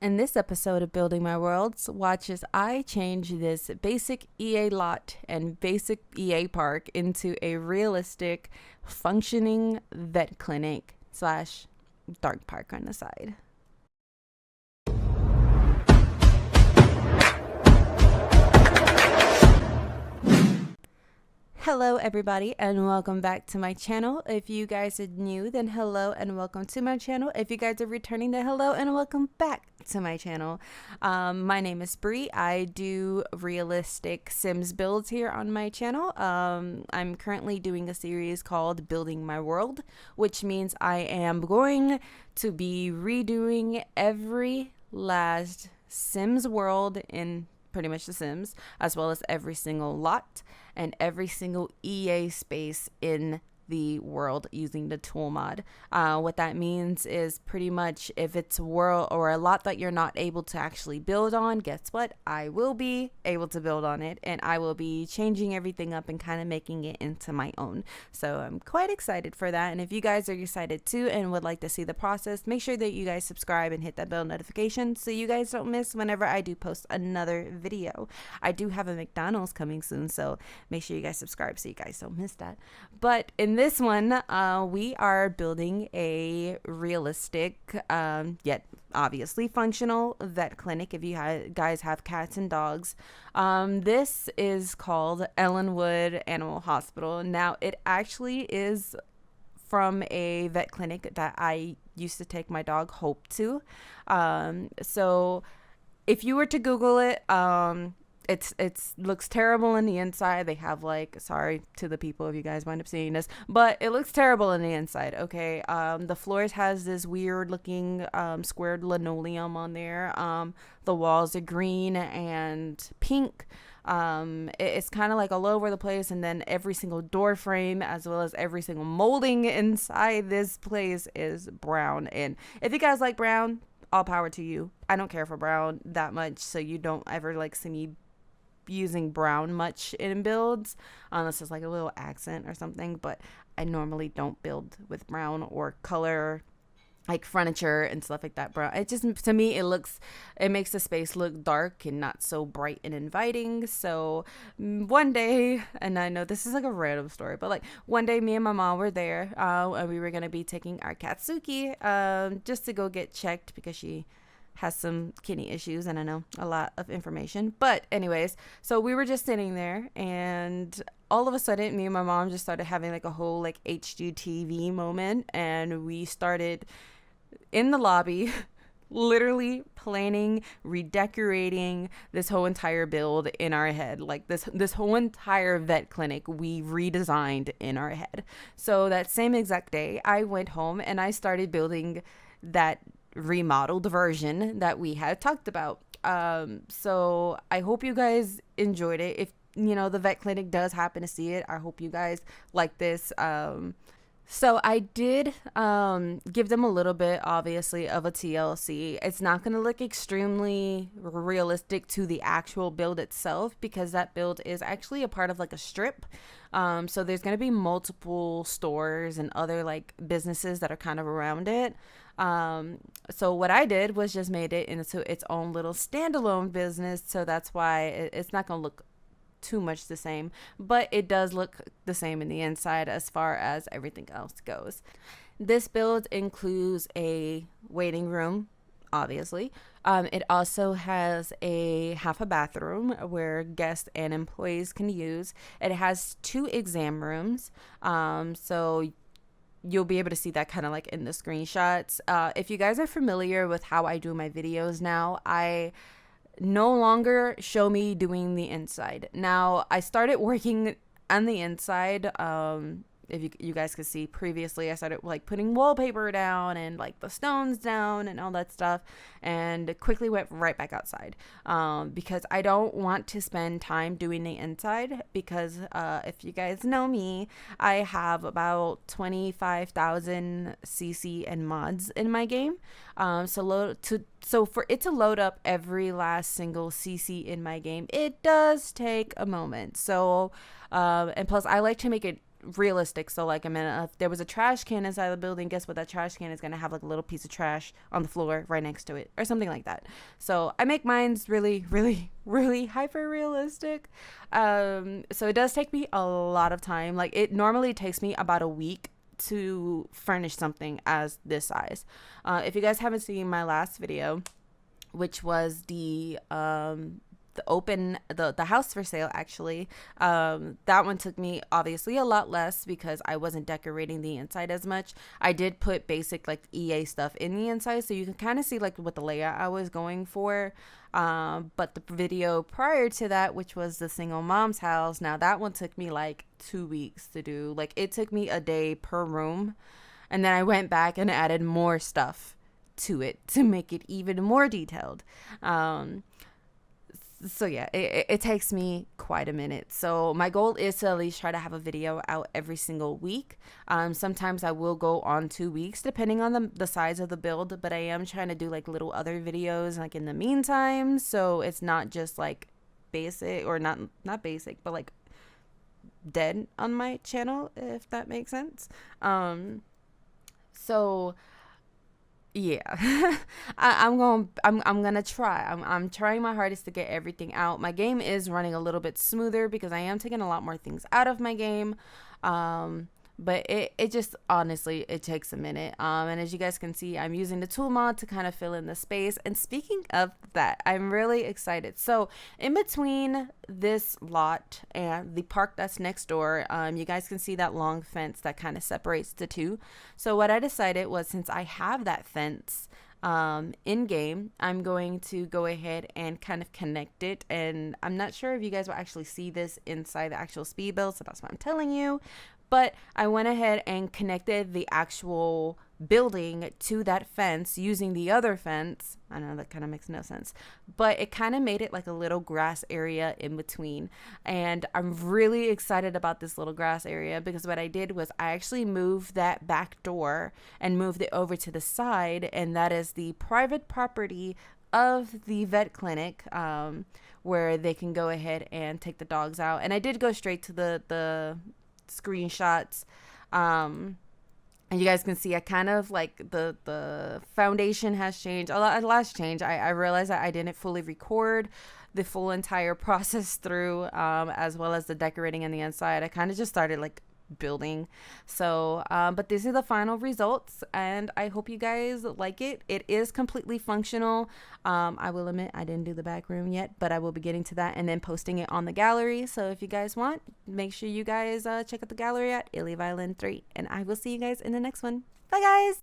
In this episode of Building My Worlds, watch as I change this basic EA lot and basic EA park into a realistic, functioning vet clinic slash dog park on the side. Hello everybody and welcome back to my channel. If you guys are new, then hello and welcome to my channel. If you guys are returning, then hello and welcome back to my channel. My name is Bree. I do realistic Sims builds here on my channel. I'm currently doing a series called Building My World, which means I am going to be redoing every last Sims world in pretty much The Sims, as well as every single lot and every single EA space in the world using the tool mod. What that means is pretty much if it's a world or a lot that you're not able to actually build on, guess what? I will be able to build on it, and I will be changing everything up and kind of making it into my own. So I'm quite excited for that. And if you guys are excited too and would like to see the process, make sure that you guys subscribe and hit that bell notification so you guys don't miss whenever I do post another video. I do have a McDonald's coming soon, so make sure you guys subscribe so you guys don't miss that. But in this one, we are building a realistic, yet obviously functional vet clinic if you guys have cats and dogs. This is called Ellenwood Animal Hospital. Now, it actually is from a vet clinic that I used to take my dog Hope to. So if you were to Google it, it's looks terrible in the inside. They have sorry to the people if you guys wind up seeing this, but it looks terrible in the inside. Okay. The floors has this weird looking squared linoleum on there. The walls are green and pink. It's kind of like all over the place, and then every single door frame as well as every single molding inside this place is brown. And if you guys like brown, all power to you. I don't care for brown that much, so you don't ever see me using brown much in builds unless it's like a little accent or something. But I normally don't build with brown or color like furniture and stuff like that. Brown, it just, to me, it makes the space look dark and not so bright and inviting. So one day, and I know this is like a random story, but one day me and my mom were there, and we were gonna be taking our cat Suki just to go get checked because she has some kidney issues, and I know a lot of information. But anyways, so we were just sitting there, and all of a sudden me and my mom just started having a whole HGTV moment, and we started in the lobby literally planning, redecorating this whole entire build in our head. This whole entire vet clinic we redesigned in our head. So that same exact day I went home and I started building that remodeled version that we had talked about. So I hope you guys enjoyed it. If the vet clinic does happen to see it, I hope you guys like this. So I did give them a little bit, obviously, of a TLC. It's not going to look extremely realistic to the actual build itself because that build is actually a part of a strip. So there's going to be multiple stores and other businesses that are kind of around it. So what I did was just made it into its own little standalone business. So that's why it's not going to look too much the same, but it does look the same in the inside as far as everything else goes. This build includes a waiting room, obviously. It also has half a bathroom where guests and employees can use. It has 2 exam rooms, so you'll be able to see that kind of in the screenshots. If you guys are familiar with how I do my videos now, I no longer show me doing the inside. Now, I started working on the inside. If you guys could see previously, I started putting wallpaper down and the stones down and all that stuff, and quickly went right back outside because I don't want to spend time doing the inside because if you guys know me, I have about 25,000 CC and mods in my game. So for it to load up every last single CC in my game, it does take a moment. So and plus I like to make it realistic. So like, I mean, if there was a trash can inside the building, guess what? That trash can is going to have like a little piece of trash on the floor right next to it or something like that. So I make mine's really, really, really hyper realistic. So it does take me a lot of time. Like, it normally takes me about a week to furnish something as this size. If you guys haven't seen my last video, which was the house for sale, actually, that one took me obviously a lot less because I wasn't decorating the inside as much. I did put basic like EA stuff in the inside, so you can kind of see like what the layout I was going for. But the video prior to that, which was the single mom's house, now that one took me like 2 weeks to do. Like, it took me a day per room, and then I went back and added more stuff to it to make it even more detailed. So yeah, it takes me quite a minute. So my goal is to at least try to have a video out every single week. Sometimes I will go on 2 weeks depending on the size of the build, but I am trying to do like little other videos like in the meantime, so it's not just like basic, or not basic, but like dead on my channel, if that makes sense. So yeah. I'm gonna try. I'm trying my hardest to get everything out. My game is running a little bit smoother because I am taking a lot more things out of my game. But it just, honestly, it takes a minute. And as you guys can see, I'm using the tool mod to kind of fill in the space. And speaking of that, I'm really excited. So in between this lot and the park that's next door, you guys can see that long fence that kind of separates the two. So what I decided was, since I have that fence in game, I'm going to go ahead and kind of connect it. And I'm not sure if you guys will actually see this inside the actual speed build, so that's why I'm telling you. But I went ahead and connected the actual building to that fence using the other fence. I know that kind of makes no sense, but it kind of made it like a little grass area in between. And I'm really excited about this little grass area because what I did was I actually moved that back door and moved it over to the side, and that is the private property of the vet clinic, where they can go ahead and take the dogs out. And I did go straight to the screenshots, and you guys can see I kind of like the foundation has changed a lot. I realized that I didn't fully record the full entire process through, as well as the decorating on the inside. I kind of just started like building. So but these are the final results, and I hope you guys like it. It is completely functional. I will admit I didn't do the back room yet, but I will be getting to that and then posting it on the gallery. So if you guys want, make sure you guys check out the gallery at Illy Violin 3, and I will see you guys in the next one. Bye guys.